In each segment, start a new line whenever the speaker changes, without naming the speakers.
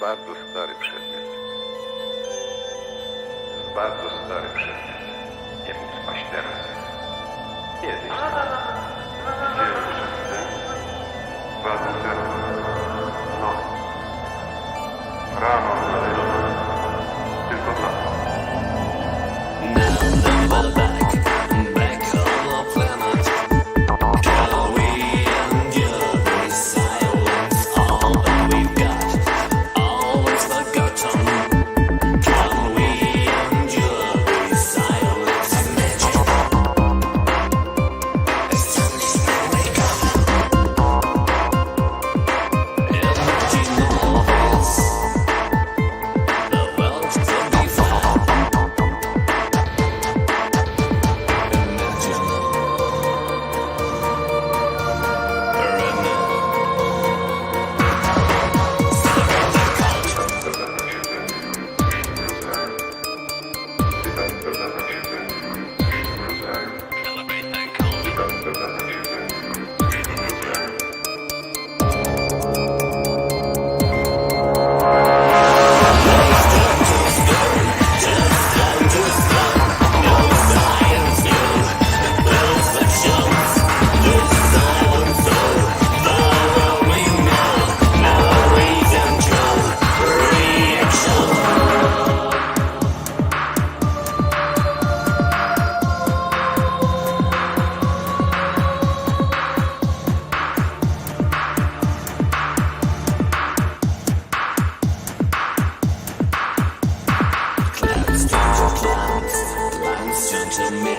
bardzo stary przedmiot. To jest bardzo stary przedmiot. Nie mógł spaść teraz. Kiedyś. Wiele przedtem. Bardzo teraz. No. Rano znaleźliśmy. Tylko dla nas.
Deception.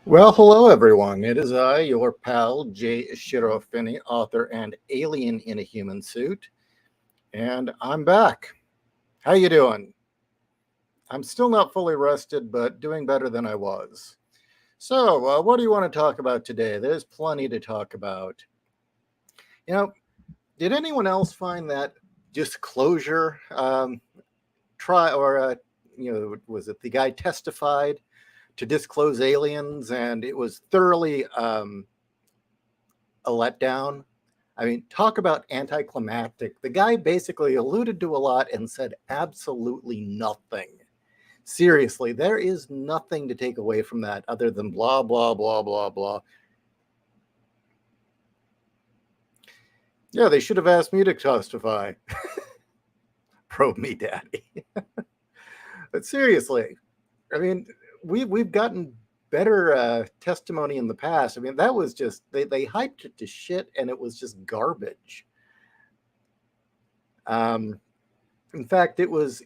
Well, hello everyone. It is I, your pal, J.Ishiro, author and alien in a human suit, and I'm back. How you doing? I'm still not fully rested, but doing better than I was. So, what do you want to talk about today? There's plenty to talk about. You know, did anyone else find that disclosure try or was it the guy testified to disclose aliens and it was thoroughly a letdown? I mean, talk about anticlimactic. The guy basically alluded to a lot and said absolutely nothing. Seriously, there is nothing to take away from that other than blah, blah, blah, blah, blah. Yeah, they should have asked me to testify. Probe me, daddy. But seriously, I mean, we've gotten better testimony in the past. I mean, that was just, they hyped it to shit and it was just garbage. In fact, it was,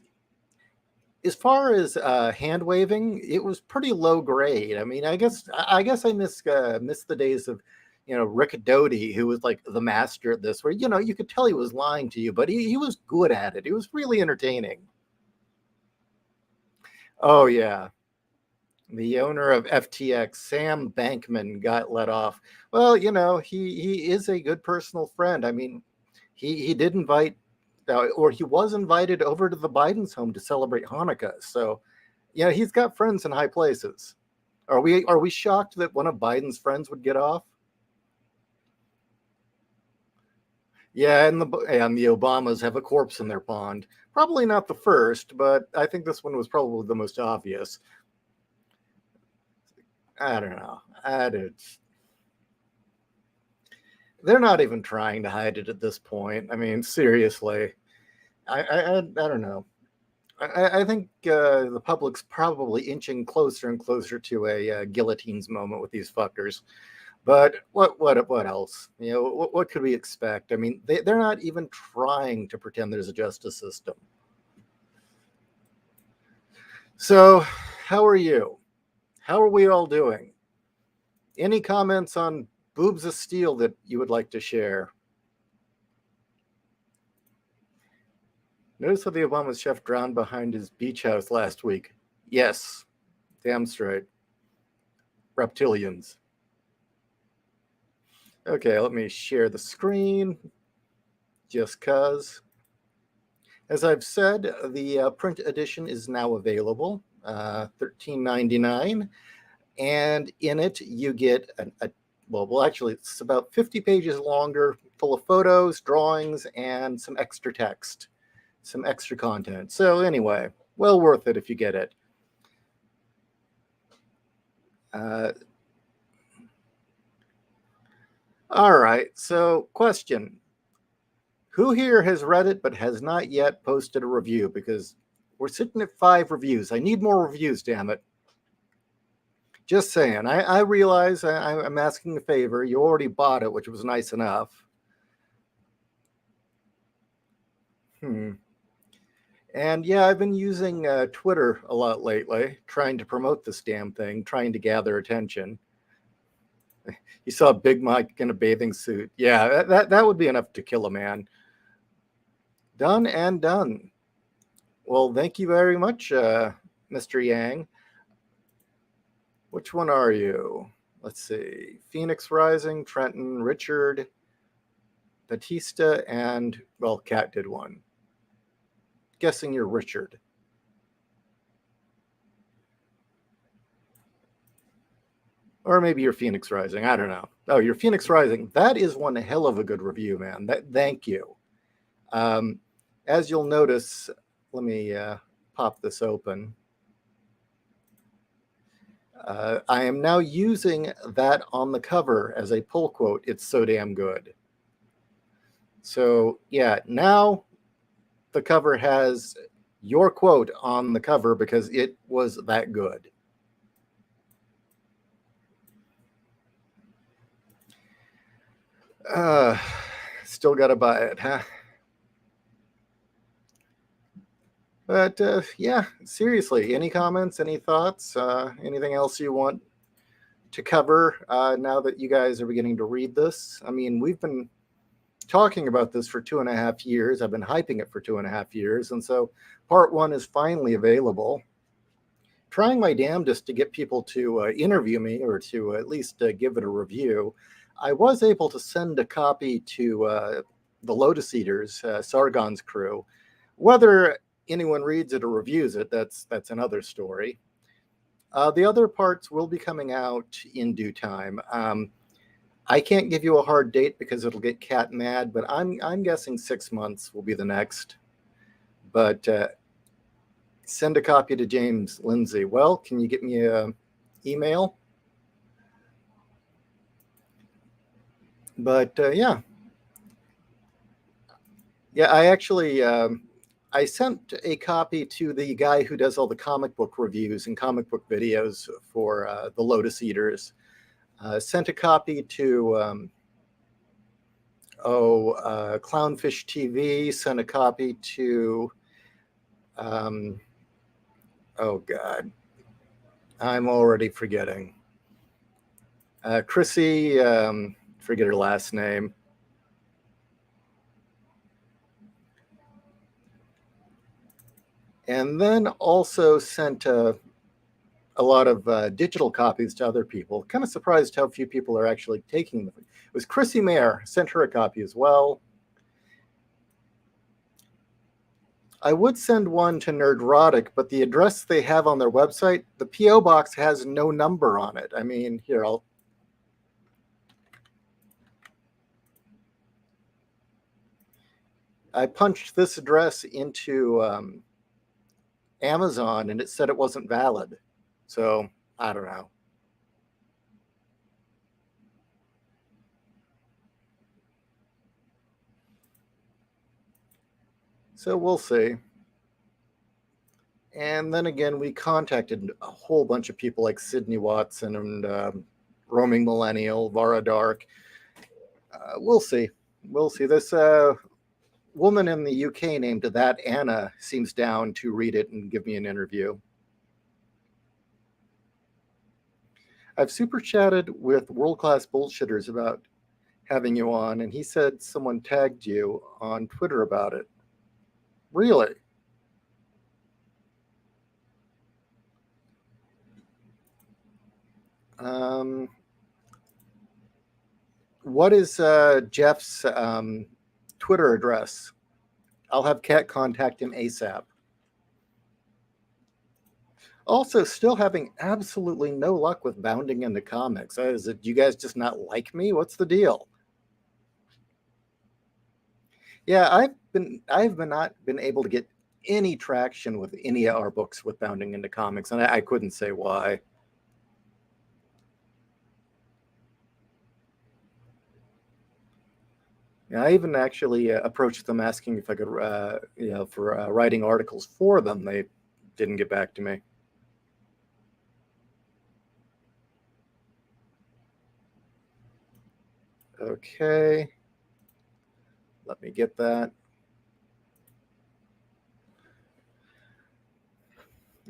as far as hand waving, it was pretty low grade. I mean, I guess I miss the days of, Rick Doty, who was like the master at this, where you could tell he was lying to you, but he was good at it. He was really entertaining. Oh yeah, the owner of FTX, Sam Bankman, got let off. Well, he is a good personal friend. I mean, he did invite, or he was invited over to the Biden's home to celebrate Hanukkah. So, yeah, he's got friends in high places. Are we shocked that one of Biden's friends would get off? Yeah, and the Obamas have a corpse in their pond. Probably not the first, but I think this one was probably the most obvious. I don't know. They're not even trying to hide it at this point. I mean, seriously, I don't know. I think the public's probably inching closer and closer to a guillotines moment with these fuckers. But what else? What could we expect? I mean, they're not even trying to pretend there's a justice system. So, how are you? How are we all doing? Any comments on Boobs of Steel that you would like to share? Notice how the Obama chef drowned behind his beach house last week. Yes, damn straight. Reptilians. Okay, let me share the screen just cuz. As I've said, the print edition is now available, $13.99, and in it you get actually it's about 50 pages longer, full of photos, drawings, and some extra text, some extra content. So anyway, well worth it if you get it. All right, so question. Who here has read it but has not yet posted a review? Because we're sitting at 5 reviews. I need more reviews, damn it. Just saying. I realize I'm asking a favor. You already bought it, which was nice enough. And yeah, I've been using Twitter a lot lately, trying to promote this damn thing, trying to gather attention. You saw Big Mike in a bathing suit. Yeah, that would be enough to kill a man. Done and done. Well, thank you very much, Mr. Yang. Which one are you? Let's see. Phoenix Rising, Trenton, Richard, Batista, and, well, Cat did one. Guessing you're Richard. Or maybe you're Phoenix Rising. I don't know. Oh, you're Phoenix Rising. That is one hell of a good review, man. Thank you. As you'll notice, let me pop this open. I am now using that on the cover as a pull quote. It's so damn good. So yeah, now the cover has your quote on the cover because it was that good. Still got to buy it, huh? But yeah, seriously, any comments, any thoughts, anything else you want to cover now that you guys are beginning to read this. I mean, we've been talking about this for 2.5 years. I've been hyping it for 2.5 years. And so part one is finally available. Trying my damnedest to get people to interview me or to at least give it a review. I was able to send a copy to the Lotus Eaters, Sargon's crew. Whether anyone reads it or reviews it, that's another story. The other parts will be coming out in due time. I can't give you a hard date because it'll get cat mad, but I'm guessing 6 months will be the next. But send a copy to James Lindsay. Well, can you get me an email? But yeah, I actually I sent a copy to the guy who does all the comic book reviews and comic book videos for the Lotus Eaters. Sent a copy to Clownfish TV. Sent a copy to oh God, I'm already forgetting. Chrissy, forget her last name. And then also sent a lot of digital copies to other people. Kind of surprised how few people are actually taking them. It was Chrissy Mayer, sent her a copy as well. I would send one to Nerdrotic, but the address they have on their website, the P.O. box has no number on it. I mean, here, I punched this address into Amazon and it said it wasn't valid. So I don't know. So we'll see. And then again, we contacted a whole bunch of people like Sydney Watson and Roaming Millennial, Vara Dark. We'll see. We'll see. This woman in the UK named That Anna seems down to read it and give me an interview. I've super chatted with World Class Bullshitters about having you on, and he said someone tagged you on Twitter about it. Really? What is Jeff's Twitter address? I'll have Kat contact him ASAP. Also, still having absolutely no luck with bounding into comics. Is it you guys just not like me? What's the deal? Yeah, I've not been able to get any traction with any of our books with bounding into comics, and I couldn't say why. Yeah, I even actually approached them asking if I could, for writing articles for them. They didn't get back to me. Okay, let me get that.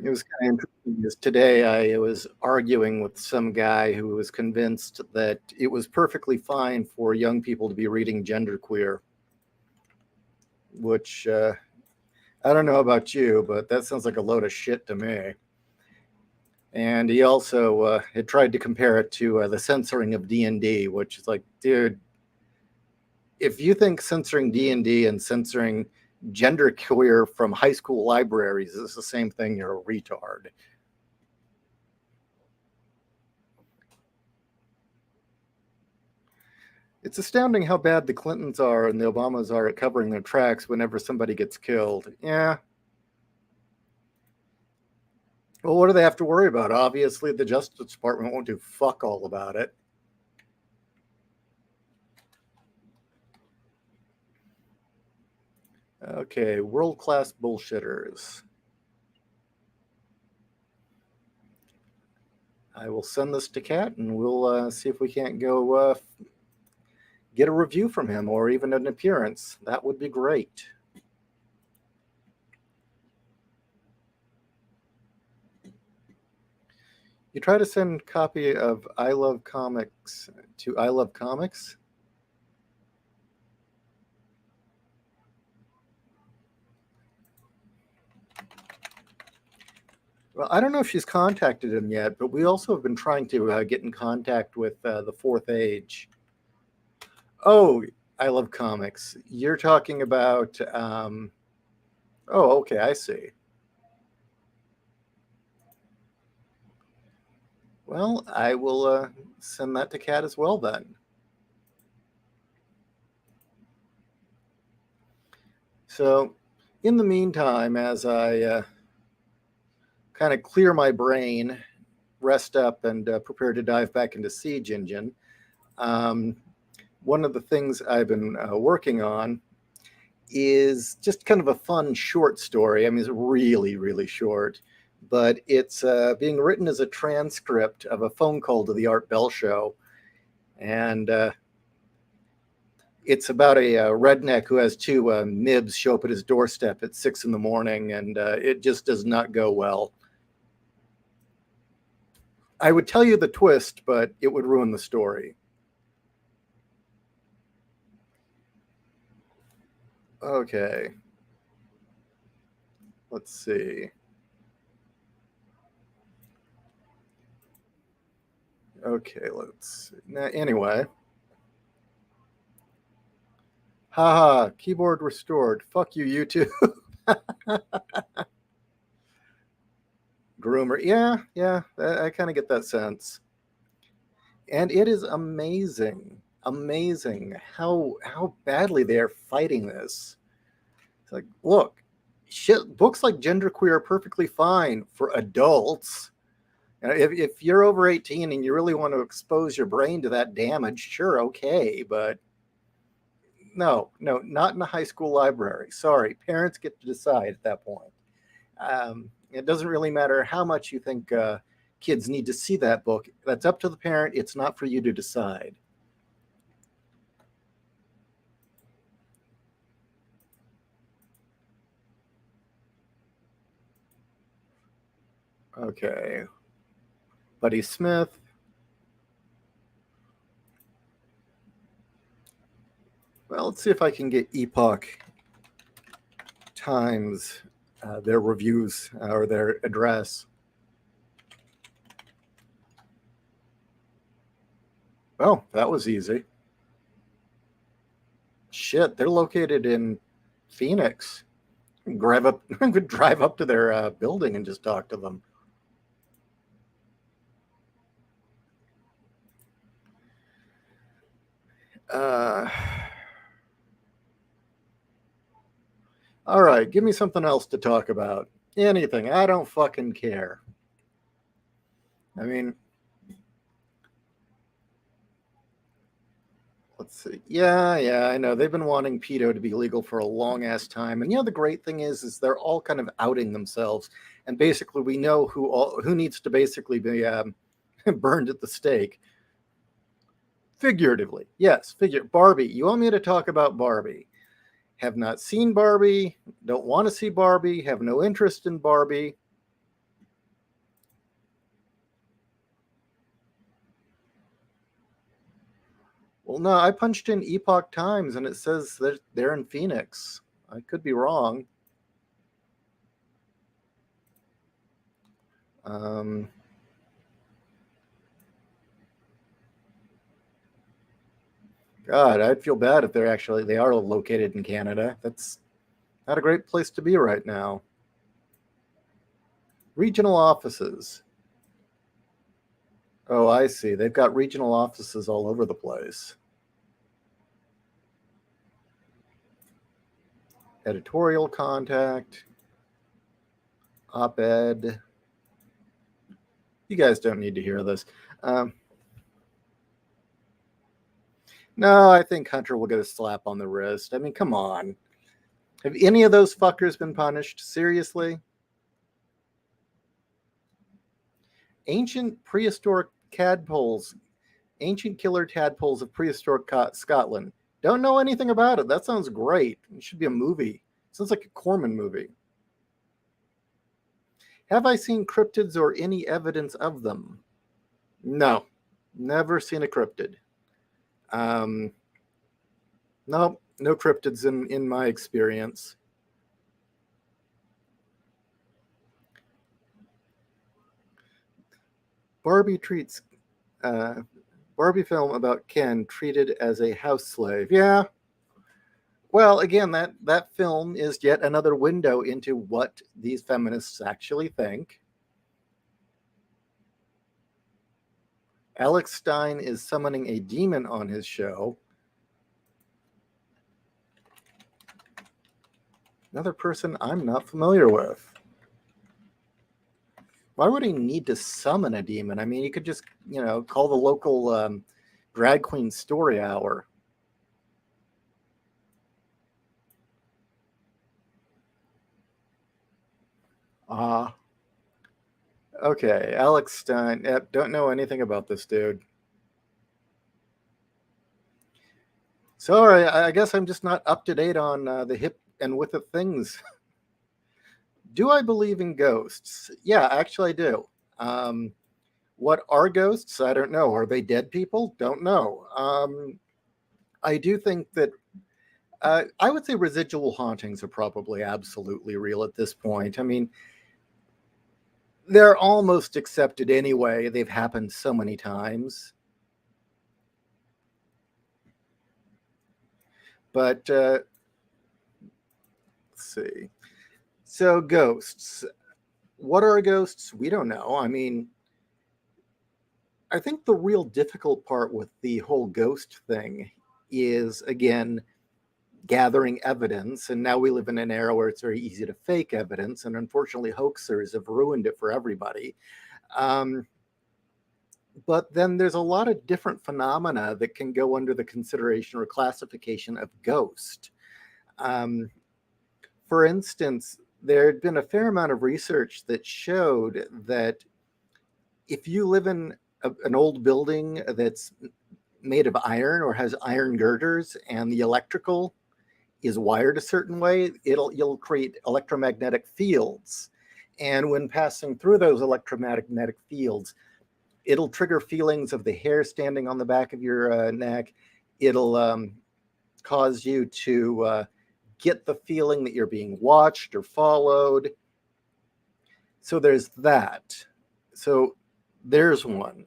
It was kind of interesting because today I was arguing with some guy who was convinced that it was perfectly fine for young people to be reading genderqueer, which I don't know about you, but that sounds like a load of shit to me. And he also had tried to compare it to the censoring of D&D, which is like, dude, if you think censoring D&D and censoring genderqueer from high school libraries is the same thing, you're a retard. It's astounding how bad the Clintons are and the Obamas are at covering their tracks whenever somebody gets killed. Yeah. Well, what do they have to worry about? Obviously, the Justice Department won't do fuck all about it. Okay, world-class bullshitters. I will send this to Kat, and we'll see if we can't go get a review from him or even an appearance. That would be great. You try to send copy of I Love Comics to I Love Comics? Well, I don't know if she's contacted him yet, but we also have been trying to get in contact with the Fourth Age. Oh, I Love Comics. You're talking about... oh, okay, I see. Well, I will send that to Kat as well then. So, in the meantime, as I kind of clear my brain, rest up, and prepare to dive back into Siege Engine, one of the things I've been working on is just kind of a fun short story. I mean, it's really, really short, but it's being written as a transcript of a phone call to the Art Bell Show. And it's about a redneck who has two MIBs show up at his doorstep at 6 in the morning, and it just does not go well. I would tell you the twist, but it would ruin the story. Okay. Let's see. Okay, let's see. Anyway. Haha, keyboard restored. Fuck you, YouTube. Groomer. Yeah, I kind of get that sense. And it is amazing how badly they are fighting this. It's like, look, shit, books like Genderqueer are perfectly fine for adults. And if you're over 18 and you really want to expose your brain to that damage, sure, okay, but no, not in a high school library. Sorry, parents get to decide at that point. It doesn't really matter how much you think kids need to see that book. That's up to the parent. It's not for you to decide. Okay. Buddy Smith. Well, let's see if I can get Epoch Times, their reviews or their address. Oh, that was easy. Shit, they're located in Phoenix. Drive up to their building and just talk to them. All right, give me something else to talk about. Anything. I don't fucking care. I mean, let's see. Yeah, I know. They've been wanting pedo to be legal for a long ass time. And the great thing is they're all kind of outing themselves. And basically, we know who needs to basically be burned at the stake. Figuratively, yes. Barbie. You want me to talk about Barbie? Have not seen Barbie, don't want to see Barbie, have no interest in Barbie. Well, no, I punched in Epoch Times and it says that they're in Phoenix. I could be wrong. God, I'd feel bad if they are located in Canada. That's not a great place to be right now. Regional offices. Oh, I see. They've got regional offices all over the place. Editorial contact. Op-ed. You guys don't need to hear this. No, I think Hunter will get a slap on the wrist. I mean, come on. Have any of those fuckers been punished? Seriously? Ancient prehistoric tadpoles. Ancient killer tadpoles of prehistoric Scotland. Don't know anything about it. That sounds great. It should be a movie. Sounds like a Corman movie. Have I seen cryptids or any evidence of them? No, never seen a cryptid. Um, no, no cryptids in my experience. Barbie treats uh, Barbie film about Ken treated as a house slave. Yeah. Well, again, that film is yet another window into what these feminists actually think. Alex Stein is summoning a demon on his show. Another person I'm not familiar with. Why would he need to summon a demon? I mean, you could just, call the local drag queen story hour. Ah, okay. Alex Stein. Yep, don't know anything about this dude. Sorry, I guess I'm just not up to date on the hip and with the things. Do I believe in ghosts? Yeah, actually, I do. Um, what are ghosts? I don't know. Are they dead people? Don't know. I do think that I would say residual hauntings are probably absolutely real at this point. I mean, they're almost accepted anyway. They've happened so many times. But let's see. So, ghosts. What are ghosts? We don't know. I mean, I think the real difficult part with the whole ghost thing is, again, gathering evidence. And now we live in an era where it's very easy to fake evidence. And unfortunately, hoaxers have ruined it for everybody. Um, but then there's a lot of different phenomena that can go under the consideration or classification of ghost. Um, for instance, there had been a fair amount of research that showed that if you live in an old building that's made of iron or has iron girders and the electrical is wired a certain way, you'll create electromagnetic fields. And when passing through those electromagnetic fields, it'll trigger feelings of the hair standing on the back of your neck. It'll cause you to get the feeling that you're being watched or followed. So there's that. So there's one.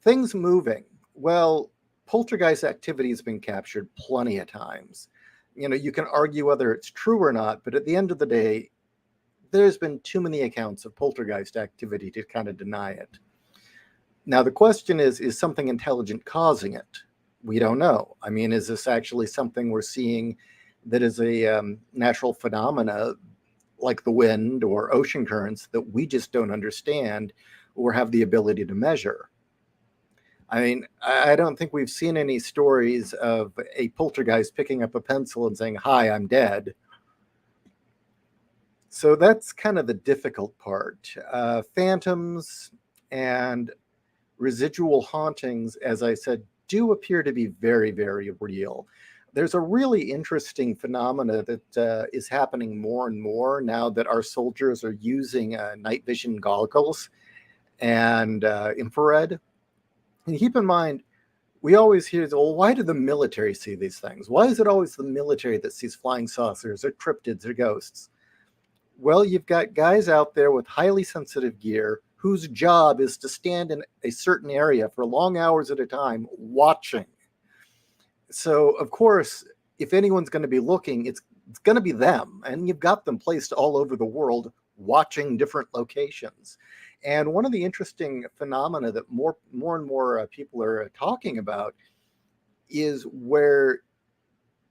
Things moving. Well, poltergeist activity has been captured plenty of times. You can argue whether it's true or not, but at the end of the day, there's been too many accounts of poltergeist activity to kind of deny it. Now, the question is something intelligent causing it? We don't know. I mean, is this actually something we're seeing that is a natural phenomena like the wind or ocean currents that we just don't understand or have the ability to measure? I mean, I don't think we've seen any stories of a poltergeist picking up a pencil and saying, "Hi, I'm dead." So that's kind of the difficult part. Phantoms and residual hauntings, as I said, do appear to be very, very real. There's a really interesting phenomena that is happening more and more now that our soldiers are using night vision goggles and infrared. And keep in mind, we always hear, well, why do the military see these things? Why is it always the military that sees flying saucers or cryptids or ghosts? Well, you've got guys out there with highly sensitive gear whose job is to stand in a certain area for long hours at a time watching. So, of course, if anyone's going to be looking, it's going to be them. And you've got them placed all over the world watching different locations. And one of the interesting phenomena that more and more people are talking about is where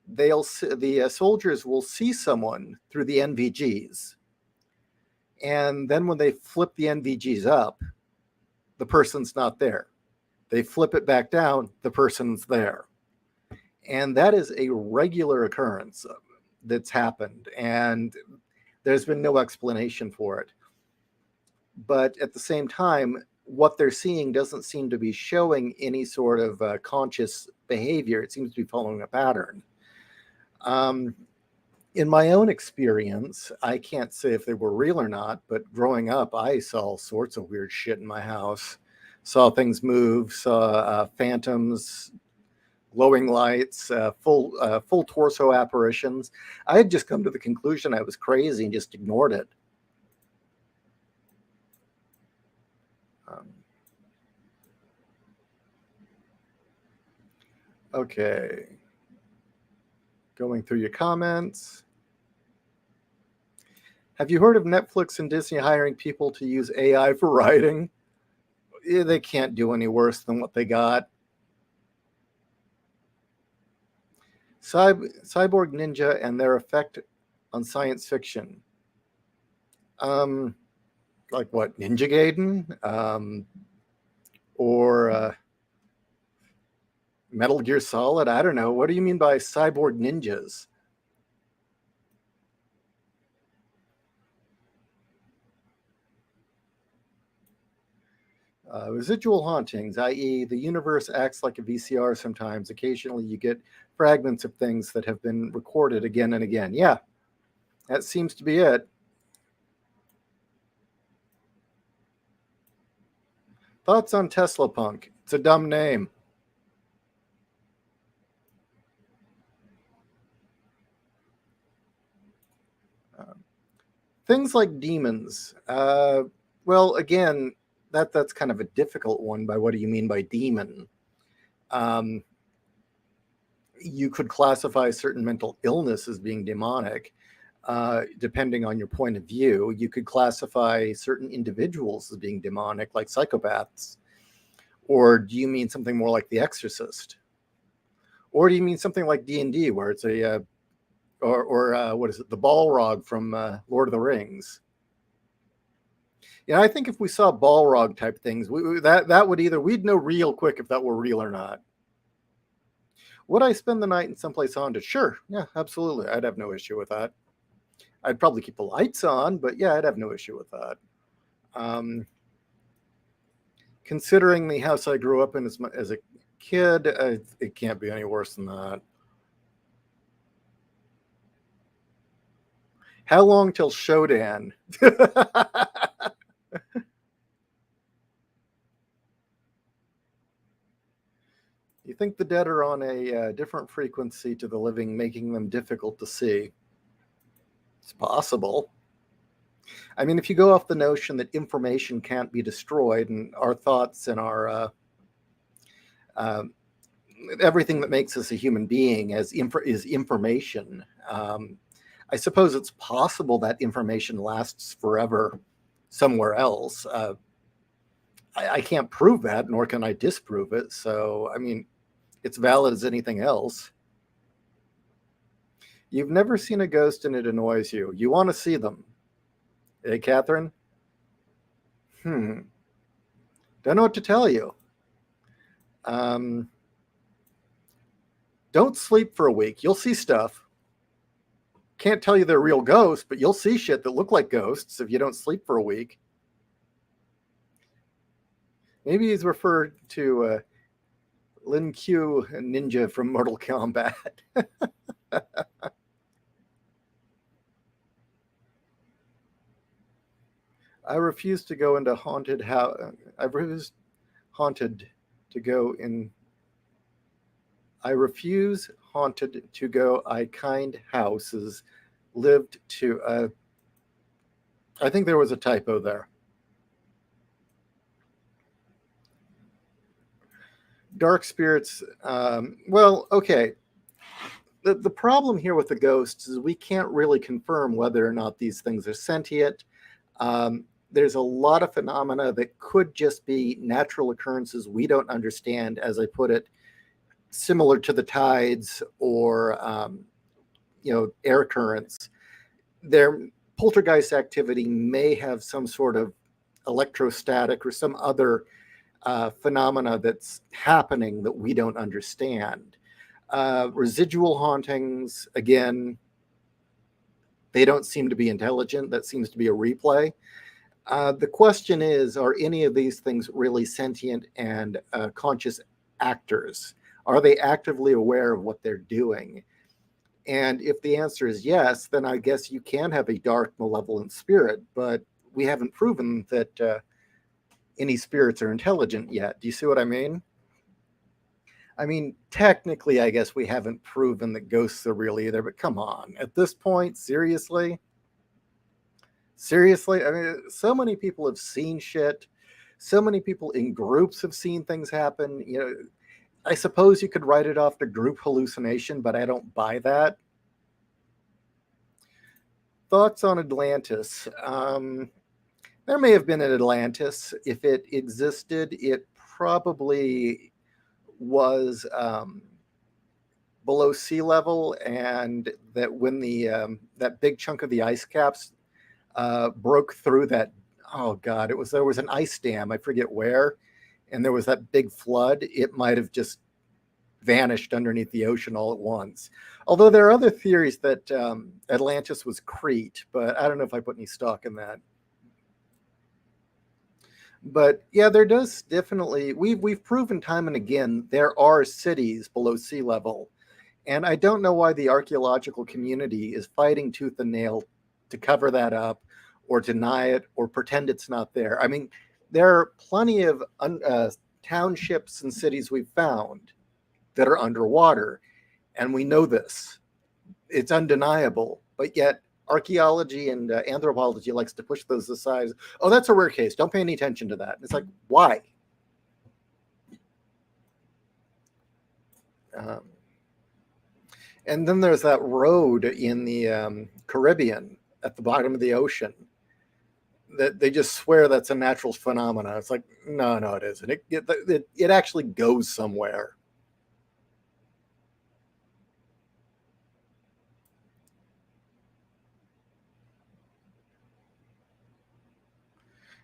the soldiers will see someone through the NVGs. And then when they flip the NVGs up, the person's not there. They flip it back down, the person's there. And that is a regular occurrence that's happened. And there's been no explanation for it. But at the same time, what they're seeing doesn't seem to be showing any sort of conscious behavior. It seems to be following a pattern. In my own experience, I can't say if they were real or not, but growing up, I saw all sorts of weird shit in my house. saw things move, saw phantoms, glowing lights, full torso apparitions. I had just come to the conclusion I was crazy and just ignored it. Okay. Going through your comments. Have you heard of Netflix and Disney hiring people to use AI for writing? They can't do any worse than what they got. Cyborg Ninja and their effect on science fiction. Like what, Ninja Gaiden? Or Metal Gear Solid? I don't know. What do you mean by cyborg ninjas? Residual hauntings, i.e. the universe acts like a VCR sometimes. Occasionally you get fragments of things that have been recorded again and again. Yeah, that seems to be it. Thoughts on Tesla Punk? It's a dumb name. Things like demons. Well, again, that's kind of a difficult one. By what do you mean by demon? You could classify certain mental illness as being demonic, depending on your point of view. You could classify certain individuals as being demonic, like psychopaths. Or do you mean something more like The Exorcist? Or do you mean something like D&D, where it's what is it, the Balrog from Lord of the Rings? Yeah, I think if we saw Balrog type things, that would either, we'd know real quick if that were real or not. Would I spend the night in someplace haunted? Sure, yeah, absolutely. I'd have no issue with that. I'd probably keep the lights on, but yeah, I'd have no issue with that. Considering the house I grew up in as a kid, it can't be any worse than that. How long till Shodan? You think the dead are on a different frequency to the living, making them difficult to see? It's possible. I mean, if you go off the notion that information can't be destroyed, and our thoughts and our everything that makes us a human being is information, I suppose it's possible that information lasts forever somewhere else. I can't prove that, nor can I disprove it. So, I mean, it's valid as anything else. You've never seen a ghost and it annoys you. You want to see them. Hey, Catherine? Don't know what to tell you. Don't sleep for a week. You'll see stuff. Can't tell you they're real ghosts, but you'll see shit that look like ghosts if you don't sleep for a week. Maybe he's referred to Lin Q Ninja from Mortal Kombat. I refuse to go into haunted house. I refuse haunted to go in. I refuse haunted to go. I kind houses lived to. I think there was a typo there. Dark spirits. Well, okay. The problem here with the ghosts is we can't really confirm whether or not these things are sentient. There's a lot of phenomena that could just be natural occurrences we don't understand, as I put it, similar to the tides or air currents. Their poltergeist activity may have some sort of electrostatic or some other phenomena that's happening that we don't understand. Residual hauntings, again, they don't seem to be intelligent. That seems to be a replay. The question is, are any of these things really sentient and conscious actors? Are they actively aware of what they're doing? And if the answer is yes, then I guess you can have a dark, malevolent spirit, but we haven't proven that any spirits are intelligent yet. Do you see what I mean? I mean, technically, I guess we haven't proven that ghosts are real either, but come on. At this point, seriously? Seriously? I mean, so many people have seen shit. So many people in groups have seen things happen. You know, I suppose you could write it off to group hallucination, but I don't buy that. Thoughts on Atlantis? There may have been an Atlantis. If it existed, it probably was below sea level, and that when the that big chunk of the ice caps broke through that, oh god, there was an ice dam, I forget where, and there was that big flood. It might have just vanished underneath the ocean all at once. Although there are other theories that Atlantis was Crete, but I don't know if I put any stock in that. But yeah, there does definitely, we've proven time and again there are cities below sea level, and I don't know why the archaeological community is fighting tooth and nail to cover that up or deny it or pretend it's not there. I mean, there are plenty of townships and cities we've found that are underwater, and we know this. It's undeniable, but yet archaeology and anthropology likes to push those aside. Oh, that's a rare case. Don't pay any attention to that. And it's like, why? And then there's that road in the Caribbean at the bottom of the ocean that they just swear that's a natural phenomenon. It's like, no, it isn't. It actually goes somewhere.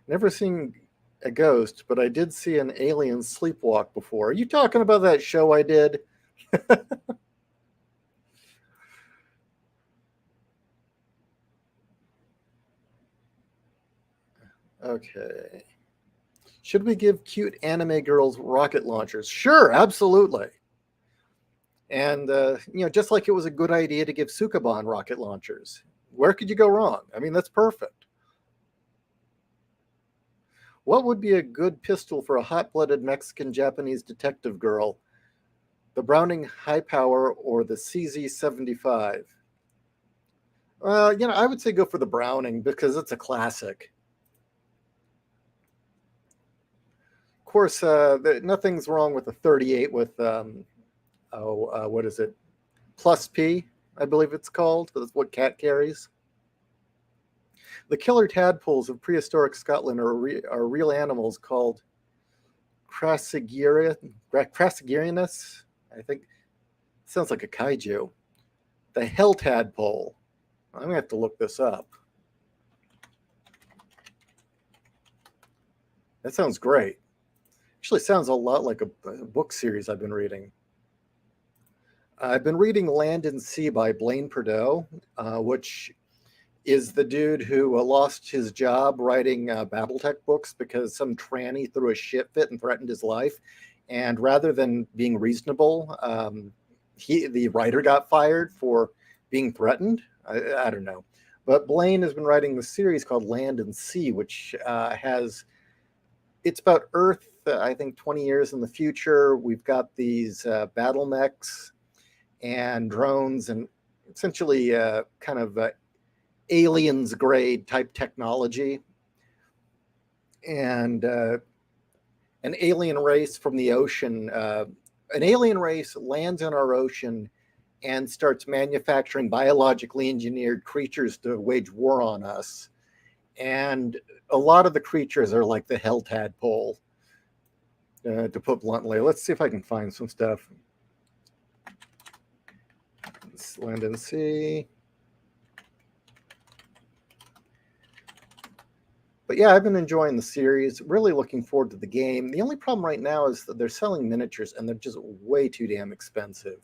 Never seen a ghost, but I did see an alien sleepwalk before. Are you talking about that show I did? Okay. Should we give cute anime girls rocket launchers? Sure, absolutely. And just like it was a good idea to give Sukaban rocket launchers. Where could you go wrong? I mean, that's perfect. What would be a good pistol for a hot-blooded Mexican-Japanese detective girl? The Browning High Power or the CZ-75? I would say go for the Browning because it's a classic. Of course, nothing's wrong with the 38 with, what is it? Plus P, I believe it's called. That's what Cat carries. The killer tadpoles of prehistoric Scotland are real animals called Crassigyrinus. I think sounds like a kaiju. The hell tadpole. I'm gonna have to look this up. That sounds great. Actually, sounds a lot like a book series I've been reading. I've been reading Land and Sea by Blaine Purdeaux, which is the dude who lost his job writing Battletech books because some tranny threw a shit fit and threatened his life. And rather than being reasonable, the writer got fired for being threatened. I don't know. But Blaine has been writing the series called Land and Sea, which it's about Earth, I think 20 years in the future. We've got these battle mechs and drones and essentially kind of aliens grade type technology, and an alien race from the ocean. An alien race lands in our ocean and starts manufacturing biologically engineered creatures to wage war on us. And a lot of the creatures are like the hell tadpole, to put bluntly. Let's see if I can find some stuff. Let's land and see. But yeah, I've been enjoying the series, really looking forward to the game. The only problem right now is that they're selling miniatures and they're just way too damn expensive.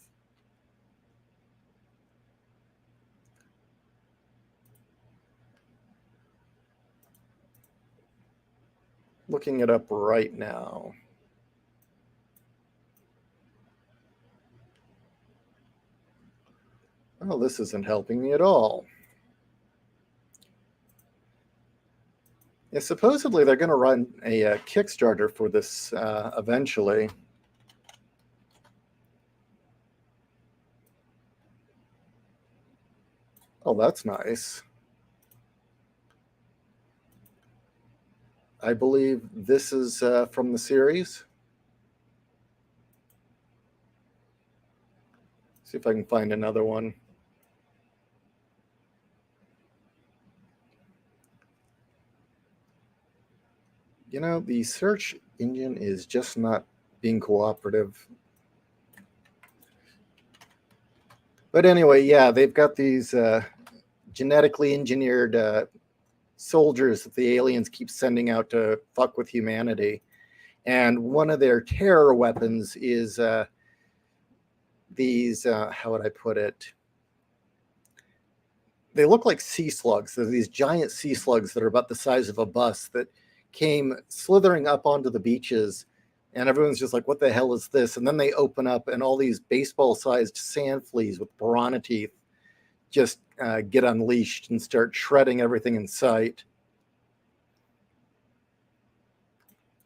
Looking it up right now. Oh, this isn't helping me at all. Yeah, supposedly they're going to run a Kickstarter for this eventually. Oh, that's nice. I believe this is from the series. See if I can find another one. You know, the search engine is just not being cooperative. But anyway, yeah, they've got these genetically engineered soldiers that the aliens keep sending out to fuck with humanity. And one of their terror weapons is these, how would I put it? They look like sea slugs. They're these giant sea slugs that are about the size of a bus that came slithering up onto the beaches. And everyone's just like, what the hell is this? And then they open up, and all these baseball-sized sand fleas with piranha teeth just get unleashed and start shredding everything in sight.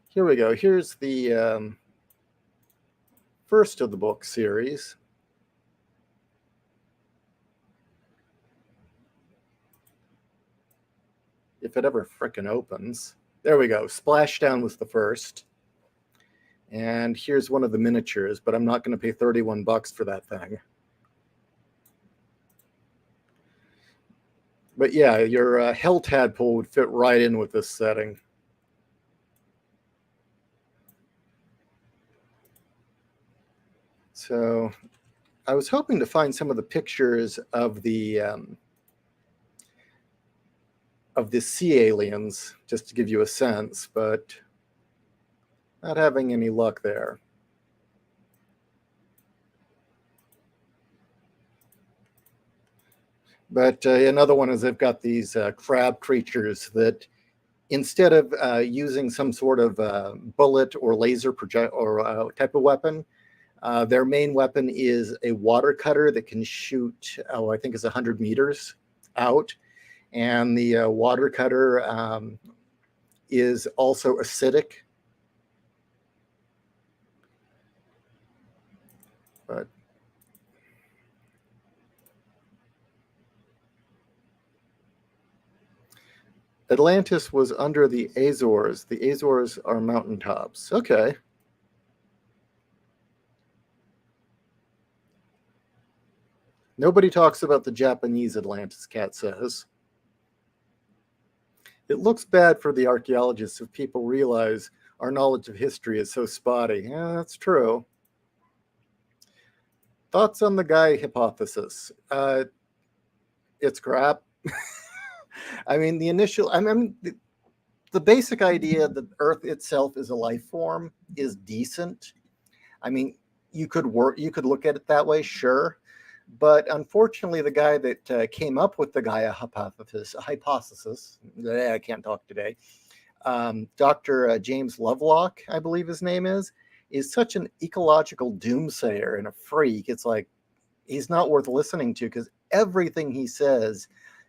Here we go. Here's the first of the book series. If it ever frickin' opens. There we go. Splashdown was the first. And here's one of the miniatures, but I'm not going to pay $31 for that thing. But yeah, your Hell Tadpole would fit right in with this setting. So I was hoping to find some of the pictures of the sea aliens, just to give you a sense, but not having any luck there. But another one is they've got these crab creatures that, instead of using some sort of bullet or laser project or type of weapon, their main weapon is a water cutter that can shoot, I think it's 100 meters out. And the water cutter is also acidic. But Atlantis was under the Azores. The Azores are mountaintops. Okay. Nobody talks about the Japanese Atlantis, Cat says. It looks bad for the archaeologists if people realize our knowledge of history is so spotty. Yeah, that's true. Thoughts on the Gaia hypothesis? It's crap. I mean, the basic idea that Earth itself is a life form is decent. I mean, you could look at it that way, sure. But unfortunately, the guy that came up with the Gaia hypothesis, I can't talk today, Dr. James Lovelock, I believe his name is such an ecological doomsayer and a freak. It's like, he's not worth listening to, because everything he says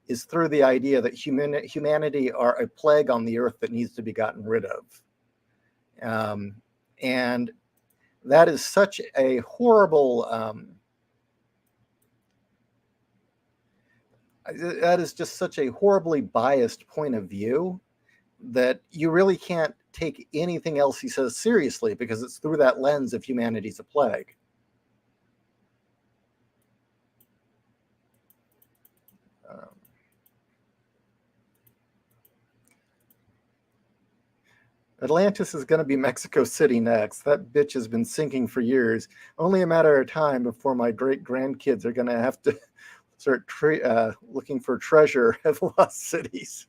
is through the idea that humanity are a plague on the earth that needs to be gotten rid of. And that is such a horrible... that is just such a horribly biased point of view that you really can't take anything else he says seriously, because it's through that lens of humanity's a plague. Atlantis is going to be Mexico City next. That bitch has been sinking for years. Only a matter of time before my great grandkids are going to have to start looking for treasure at lost cities.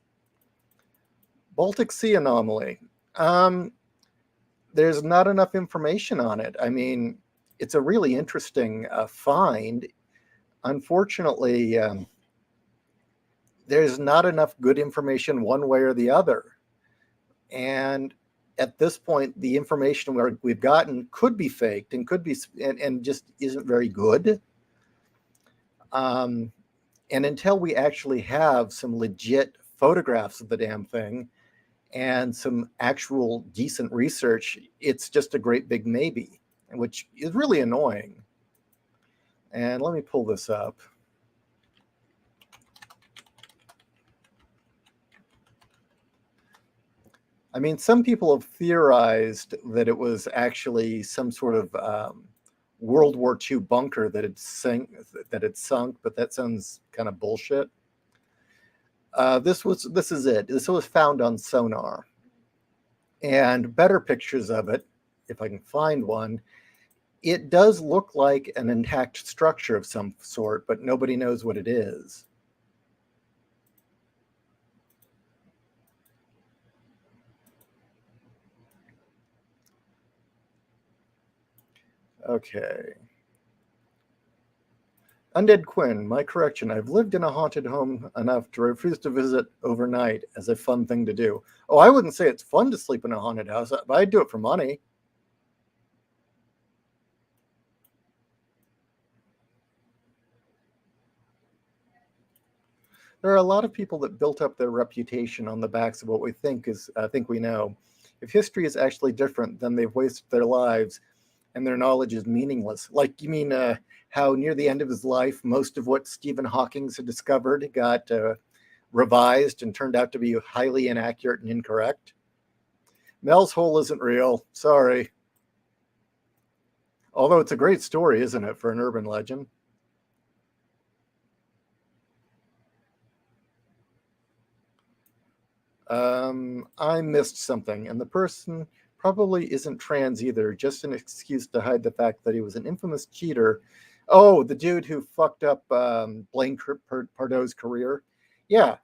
Baltic Sea anomaly. There's not enough information on it. I mean, it's a really interesting find. Unfortunately, there's not enough good information one way or the other. And at this point, the information we've gotten could be faked and could be and just isn't very good. And until we actually have some legit photographs of the damn thing and some actual decent research, it's just a great big maybe, which is really annoying. And let me pull this up. I mean, some people have theorized that it was actually some sort of World War II bunker that had sunk, but that sounds kind of bullshit. This is it. This was found on sonar, and better pictures of it, if I can find one. It does look like an intact structure of some sort, but nobody knows what it is. Okay. Undead Quinn, my correction. I've lived in a haunted home enough to refuse to visit overnight as a fun thing to do. Oh, I wouldn't say it's fun to sleep in a haunted house, but I'd do it for money. There are a lot of people that built up their reputation on the backs of what we think we know. If history is actually different, then they've wasted their lives and their knowledge is meaningless. Like, you mean how near the end of his life, most of what Stephen Hawking had discovered got revised and turned out to be highly inaccurate and incorrect? Mel's Hole isn't real. Sorry. Although it's a great story, isn't it, for an urban legend? I missed something, and the person probably isn't trans either, just an excuse to hide the fact that he was an infamous cheater. Oh, the dude who fucked up Blaine Pardoe's career. Yeah.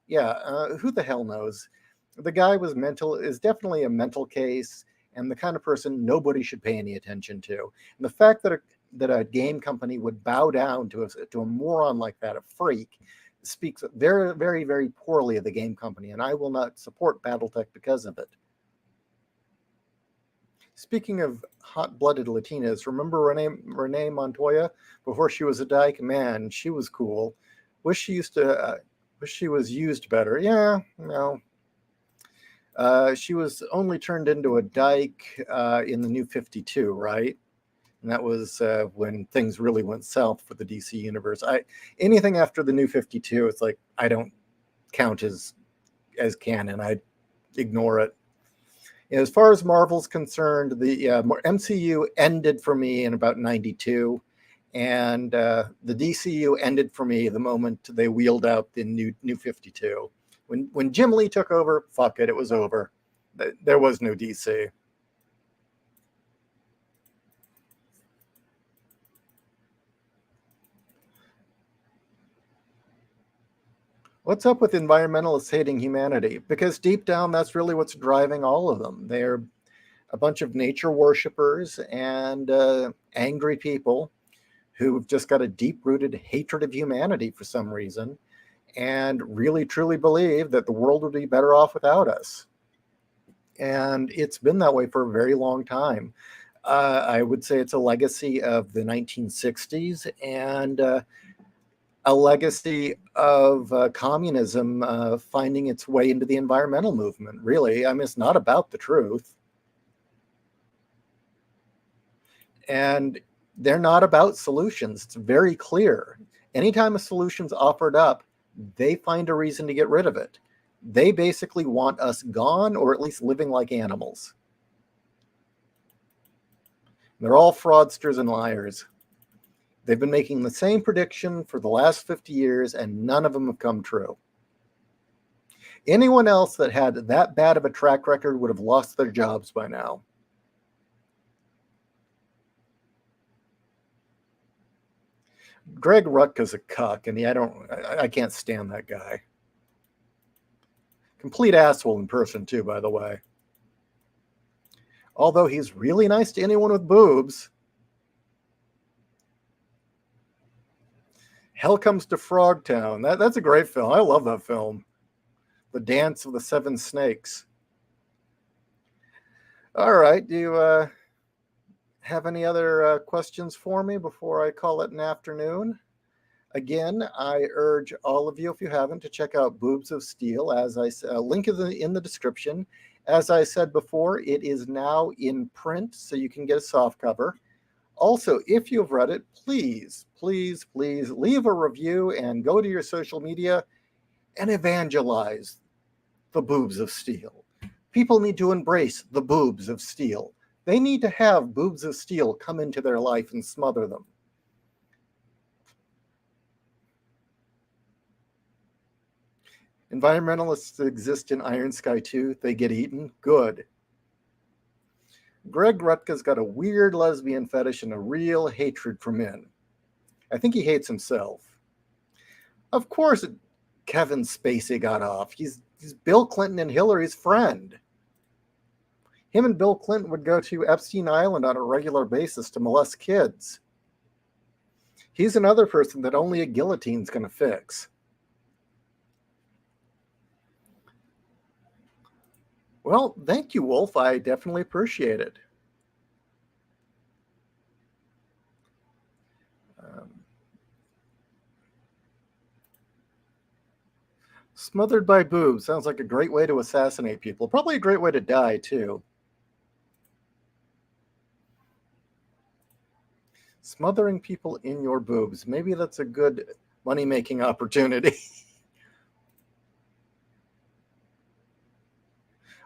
Who the hell knows? The guy is definitely a mental case, and the kind of person nobody should pay any attention to. And the fact that a game company would bow down to a moron like that, a freak, speaks very, very, very poorly of the game company, and I will not support BattleTech because of it. Speaking of hot-blooded Latinas, remember Renee Montoya before she was a dyke? Man, she was cool. Wish she was used better. Yeah, no. She was only turned into a dyke in the New 52, right? And that was when things really went south for the DC universe. Anything after the New 52, it's like I don't count as canon. I ignore it. As far as Marvel's concerned, the MCU ended for me in about 92, and the DCU ended for me the moment they wheeled out the New 52. When Jim Lee took over, fuck it, it was over. There was no DC. What's up with environmentalists hating humanity? Because deep down, that's really what's driving all of them. They're a bunch of nature worshippers and angry people who've just got a deep-rooted hatred of humanity for some reason and really, truly believe that the world would be better off without us. And it's been that way for a very long time. I would say it's a legacy of the 1960s and a legacy of communism finding its way into the environmental movement, really. I mean, it's not about the truth. And they're not about solutions. It's very clear. Anytime a solution's offered up, they find a reason to get rid of it. They basically want us gone or at least living like animals. They're all fraudsters and liars. They've been making the same prediction for the last 50 years, and none of them have come true. Anyone else that had that bad of a track record would have lost their jobs by now. Greg Rutka's a cuck, and I can't stand that guy. Complete asshole in person, too, by the way. Although he's really nice to anyone with boobs. Hell Comes to Frogtown. That's a great film. I love that film. The Dance of the Seven Snakes. All right. Do you have any other questions for me before I call it an afternoon? Again, I urge all of you, if you haven't, to check out Boobs of Steel. As I said, link is in the description. As I said before, it is now in print, so you can get a soft cover. Also, if you've read it, please, please, please leave a review and go to your social media and evangelize the boobs of steel. People need to embrace the boobs of steel. They need to have boobs of steel come into their life and smother them. Environmentalists exist in Iron Sky too. They get eaten. Good. Greg Rutka's got a weird lesbian fetish and a real hatred for men. I think he hates himself. Of course, Kevin Spacey got off. He's Bill Clinton and Hillary's friend. Him and Bill Clinton would go to Epstein Island on a regular basis to molest kids. He's another person that only a guillotine's going to fix. Well, thank you, Wolf. I definitely appreciate it. Smothered by boobs sounds like a great way to assassinate people. Probably a great way to die, too. Smothering people in your boobs. Maybe that's a good money-making opportunity.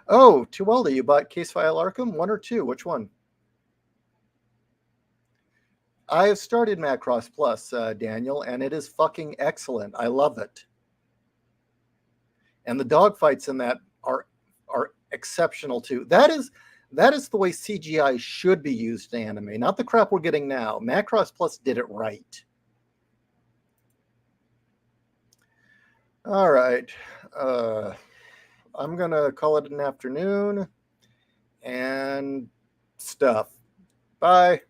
Oh, Tuwalda, you bought Case File Arkham? 1 or 2? Which one? I have started Macross Plus, Daniel, and it is fucking excellent. I love it. And the dogfights in that are exceptional too. That is the way CGI should be used in anime, not the crap we're getting now. Macross Plus did it right. All right. I'm going to call it an afternoon and stuff. Bye.